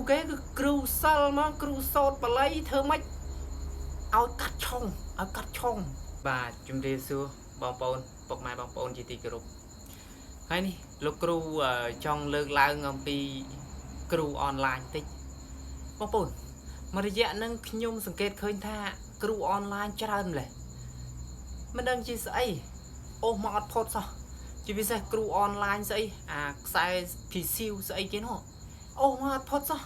cái cừu sal mà cừu sốt bà lấy thơ mách ao cắt chong bà chúng đi xưa bong bồn bọc mai bong bồn gì thì group hay nè lúc cừu trong lơ lao ngầm pi cừu online tích bong bồn mà dạ nâng nhungสังเกต khơi tha cừu onlineច្រើនเลยมันដឹងជាស្អីអូមកអត់ផុតសោះជាពិសេសគ្រូអនឡាញស្អីអាខ្សែពីស៊ីវស្អីគេនោះអូមកអត់ផុតសោះ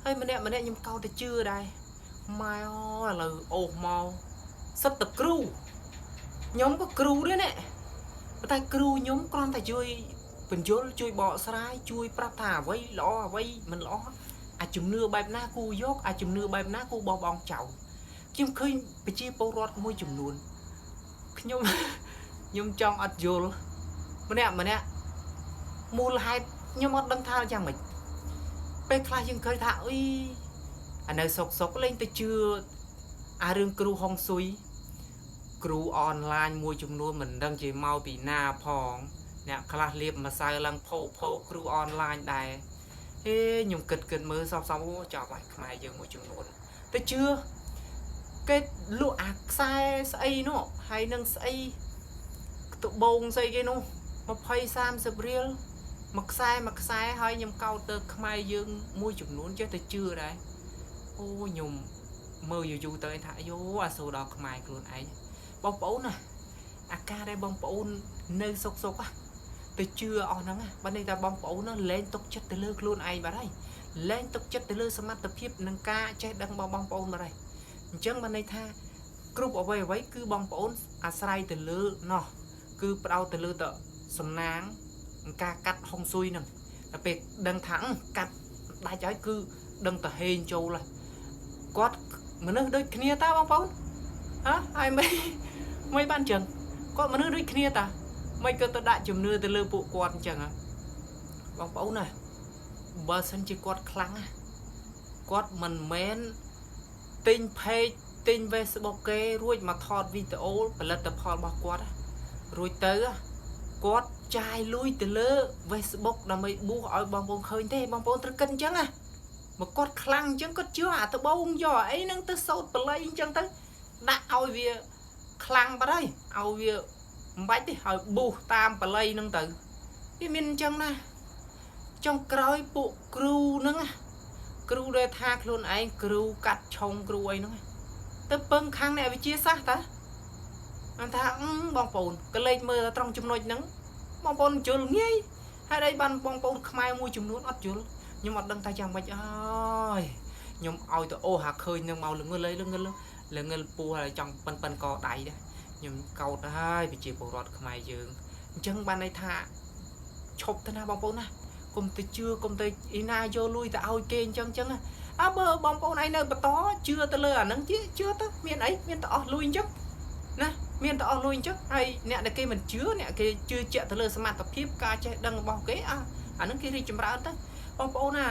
ហើយម្នាក់ខ្ញុំកោតតែជឿដែរម៉ែអូឥឡូវអូមកសិតតែគ្រូខ្ញុំក៏គ្រូដែរណែតែគ្រូខ្ញុំគ្រាន់តែជួយបញ្យលជួយបកស្រាយជួយប្រាប់ថាអ្វីល្អអ្វីមិនល្អអាចជំនឿបែបណាគូយកអាចជំនឿបែបណាគូបោះបង់ចោលខ្ញុំឃើញប្រជាពលរដ្ឋមួយចំនួនខ្ញុំចង់អត់យល់ម្នាក់មូលហេតុខ្ញុំអត់ដឹងថាយ៉ាងម៉េចពេលខ្លះយើងឃើញថាអុយអានៅសុកលេងទៅជឿអារឿងគ្រូហុងស៊ុយគ្រូអនឡាញមួយចំនួនមិនដឹងជាមកពីណាផងអ្នកខ្លះលៀបម្សៅឡើងផោគ្រូអនឡាញដែរខ្ញុំគិតមើលសពអូចាប់ហើយខ្មែរយើងមួយចំនួនទៅជឿគេលក់អាខ្សែស្អីនោះហើយនឹងស្អីត្បូងស្អីគេនោះ20-30 រៀលមួយខ្សែហើយខ្ញុំកោតទៅខ្មែរយើងមួយចំនួនចេះតែជឿដែរអូខ្ញុំមើលយូរទៅថាយោអាសូរដល់ខ្មែរខ្លួនឯងបងប្អូនណាអាការដែលបងប្អូននៅសុកទៅជឿអស់ហ្នឹងបើនេះតែបងប្អូនណាលែងទុកចិត្តទៅលើខ្លួនឯងបាត់ហើយលែងទុកចិត្តទៅលើសមត្ថភាពនិងការចេះដឹងរបស់បងប្អូនបាត់ហើយអញ្ចឹងបានន័យថាគ្រប់អ្វីគឺបងប្អូនអាស្រ័យទៅលើណោះគឺផ្ដោតទៅលើតសំណាងការកាត់ហុងស៊ុយហ្នឹងតែពេលដឹងថាកាត់ដាច់ហើយគឺដឹងតែហេងចូលហើយគាត់មនុស្សដូចគ្នាតាបងប្អូនហើយមិនបានចឹងគាត់មនុស្សដូចគ្នាតាមិនក៏ទៅដាក់ជំនឿទៅលើពួកគាត់អញ្ចឹងបងប្អូនណាបើសិនជាគាត់ខ្លាំងគាត់មិនមែនទិញ page ទិញ Facebook គេរួចមកថតវីដេអូផលិតផលរបស់គាត់រួចទៅគាត់ចាយលុយទៅលើ Facebook ដើម្បីបួសឲ្យបងប្អូនឃើញទេបងប្អូនត្រូវគិតអញ្ចឹងមកគាត់ខ្លាំងអញ្ចឹងគាត់ជឿអាត្បូងយកអីហ្នឹងទៅសោតបល័យអញ្ចឹងទៅដាក់ឲ្យវាខ្លាំងបាត់ហើយឲ្យវាមិនបាច់ទេឲ្យបួសតាមបល័យហ្នឹងទៅវាមានអញ្ចឹងណាចុងក្រោយពួកគ្រូហ្នឹងគ្រូដែលថាខ្លួនឯងគ្រូកាត់ឆុងគ្រូអីហ្នឹងទៅពឹងខាងអ្នកវិទ្យាសាស្ត្រតាអញ្ថាបងប្អូនកលេចមើលត្រង់ចំណុចហ្នឹងបងប្អូនយល់ងាយហើយអីបានបងប្អូនខ្មែរមួយចំនួនអត់យល់ខ្ញុំអត់ដឹងថាយ៉ាងម៉េចអើយខ្ញុំឲ្យទៅអូហាឃើញនឹងមកល្ងឹលពោះហើយចង់ប៉ិនកដៃដែរខ្ញុំកោតហើយប្រជាពលរដ្ឋខ្មែរយើងអញ្ចឹងបានន័យថាឈប់ទៅណាបងប្អូនណាកុំទៅជឿកុំទៅអ៊ីណាយកលុយទៅឲ្យគេអញ្ចឹងបើបងប្អូនឯងនៅបន្តជឿទៅលើអាហ្នឹងជឿទៅមានអីមានតែអស់លុយអញ្ចឹងណាមានតែអស់លុយអញ្ចឹងហើយអ្នកដែលគេមិនជឿអ្នកគេជឿជាក់ទៅលើសមត្ថភាពការចេះដឹងរបស់គេអាហ្នឹងគេរីកចម្រើនទៅបងប្អូនណា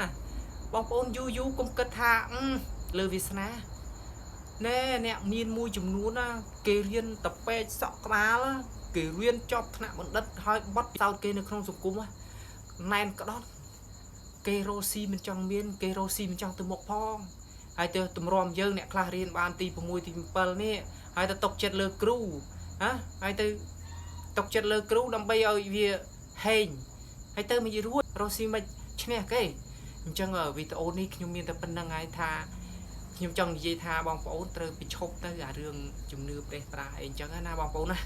បងប្អូនយូរកុំគិតថាលើវាសនាណែអ្នកមានមួយចំនួនណាគេរៀនតពេកសក់ក្បាលគេរៀនចប់ថ្នាក់បណ្ឌិតហើយបត់ពិសោធន៍គេនៅក្នុងសង្គមណែនក្តោតគេរស់ស៊ីមិនចង់មានគេរស់ស៊ីមិនចង់ទៅមុខផងហើយទៅទម្រាំយើងអ្នកខ្លះរៀនបានទី6ទី7នេះហើយទៅຕົកចិត្តលើគ្រូហើយទៅຕົកចិត្តលើគ្រូដើម្បីឲ្យវាហេងហើយទៅមិនរួចរស់ស៊ីមិនឈ្នះគេអញ្ចឹងវីដេអូនេះខ្ញុំមានតែប៉ុណ្្នឹងហើយថាខ្ញុំចង់និយាយថាបងប្អូនត្រូវពីឈប់ទៅអារឿងជំនឿប្រេះប្រាស់អីអញ្ចឹងណាបងប្អូនណា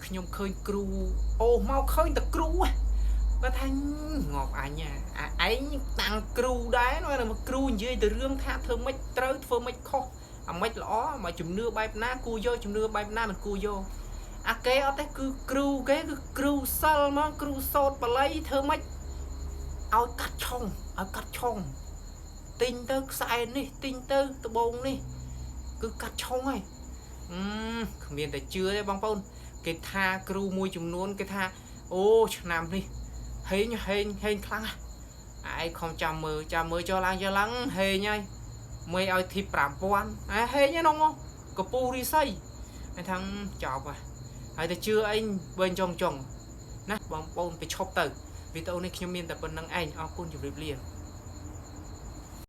ខ្ញុំឃើញគ្រូអូមកឃើញតែគ្រូបើថាងាប់អញឯងតាំងគ្រូដែរនៅមកគ្រូនិយាយទៅរឿងថាធ្វើម៉េចត្រូវធ្វើម៉េចខុសអាម៉េចល្អមកជំនឿបែបណាគូយកជំនឿបែបណាមិនគូយកអាគេអត់ទេគឺគ្រូគេគឺគ្រូសិលមកគ្រូសោតបល័យធ្វើម៉េចឲ្យកាត់ឆុងទិញទៅខ្សែនេះទិញទៅត្បូងនេះគឺកាត់ឆុងហើយគ្មានតែជឿទេបងប្អូនគេថាគ្រូមួយចំនួនគេថាអូឆ្នាំនេះហេងខ្លាំងឯងខំចាំមើលចូលឡើងហេងហើយមើលឲ្យធីប5000ហេងហ្នឹងកពូរីស័យហើយថាចប់ហើយទៅជឿអីវិញចង់ណាបងប្អូនទៅឈប់ទៅវីដេអូនេះខ្ញុំមានតែប៉ុណ្្នឹងឯងអរគុណជម្រាបលា